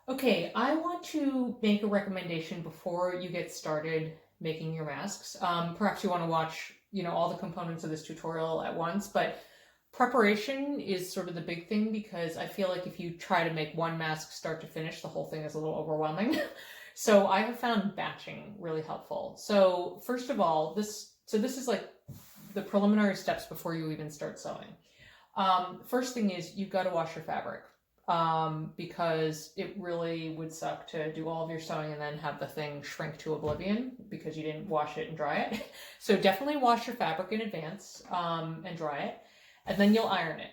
Okay, I want to make a recommendation before you get started making your masks. Perhaps you want to watch, all the components of this tutorial at once, but preparation is sort of the big thing because I feel like if you try to make one mask start to finish, the whole thing is a little overwhelming. So I have found batching really helpful. So first of all, this is like the preliminary steps before you even start sewing. First thing is you've got to wash your fabric, because it really would suck to do all of your sewing and then have the thing shrink to oblivion because you didn't wash it and dry it. So definitely wash your fabric in advance, and dry it, and then you'll iron it.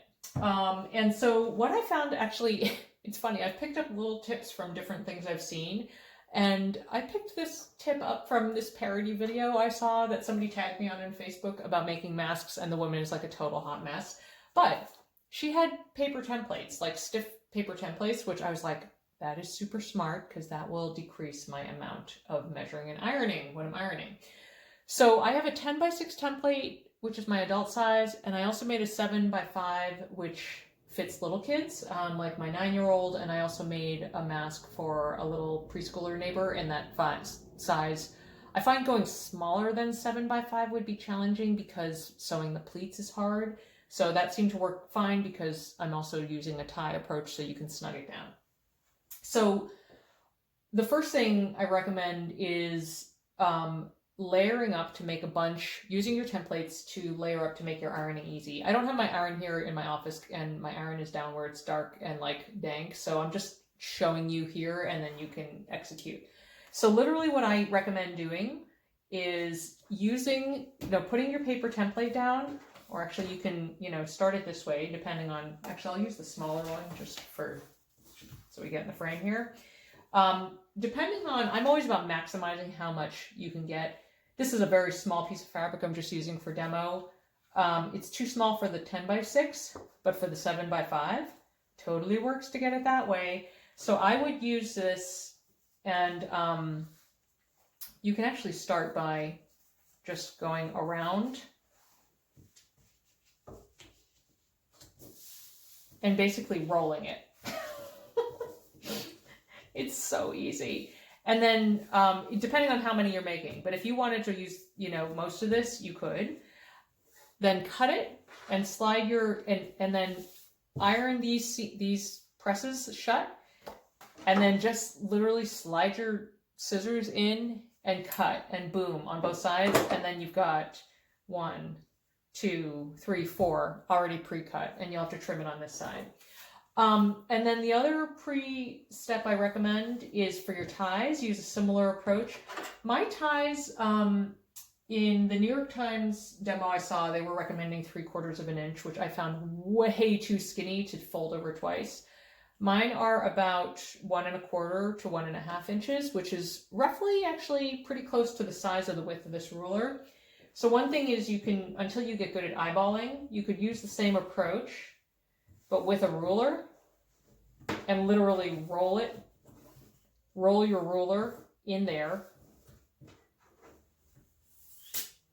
And so what I found actually, it's funny, I've picked up little tips from different things I've seen. And I picked this tip up from this parody video I saw that somebody tagged me on Facebook about making masks, and the woman is like a total hot mess. But she had paper templates, like stiff paper templates, which I was like, that is super smart because that will decrease my amount of measuring and ironing when I'm ironing. So I have a 10x6 template, which is my adult size, and I also made a 7x5, which fits little kids, like my 9-year-old, and I also made a mask for a little preschooler neighbor in that size. I find going smaller than 7x5 would be challenging because sewing the pleats is hard. So that seemed to work fine because I'm also using a tie approach so you can snug it down. So the first thing I recommend is layering up to make a bunch, using your templates to layer up to make your ironing easy. I don't have my iron here in my office, and my iron is down where it's dark and like dank, so I'm just showing you here and then you can execute. So literally what I recommend doing is using, putting your paper template down, or actually you can, start it this way depending on, actually I'll use the smaller one just so we get in the frame here. Depending on, I'm always about maximizing how much you can get. This is a very small piece of fabric I'm just using for demo. It's too small for the 10x6, but for the 7x5, totally works to get it that way. So I would use this, and you can actually start by just going around and basically rolling it. It's so easy. And then depending on how many you're making, but if you wanted to use, most of this, you could. Then cut it and slide and then iron these presses shut, and then just literally slide your scissors in and cut, and boom, on both sides, and then you've got 1, 2, 3, 4 already pre-cut, and you'll have to trim it on this side. And then the other step I recommend is for your ties, use a similar approach. My ties, in the New York Times demo I saw, they were recommending 3/4 of an inch, which I found way too skinny to fold over twice. Mine are about 1¼ to 1½ inches, which is roughly actually pretty close to the size of the width of this ruler. So one thing is you can, until you get good at eyeballing, you could use the same approach, but with a ruler, and literally roll your ruler in there,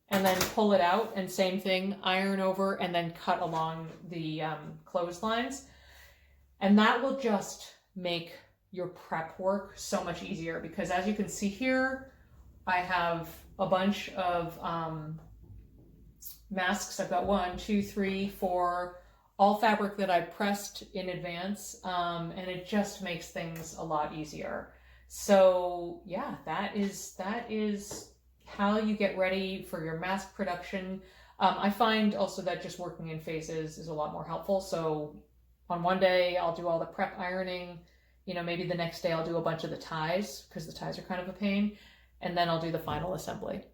and then pull it out, and same thing, iron over, and then cut along the clotheslines. And that will just make your prep work so much easier, because as you can see here, I have a bunch of masks. I've got 1, 2, 3, 4, all fabric that I pressed in advance, and it just makes things a lot easier. So yeah, that is how you get ready for your mask production. I find also that just working in phases is a lot more helpful. So on one day I'll do all the prep ironing, maybe the next day I'll do a bunch of the ties, because the ties are kind of a pain, and then I'll do the final assembly.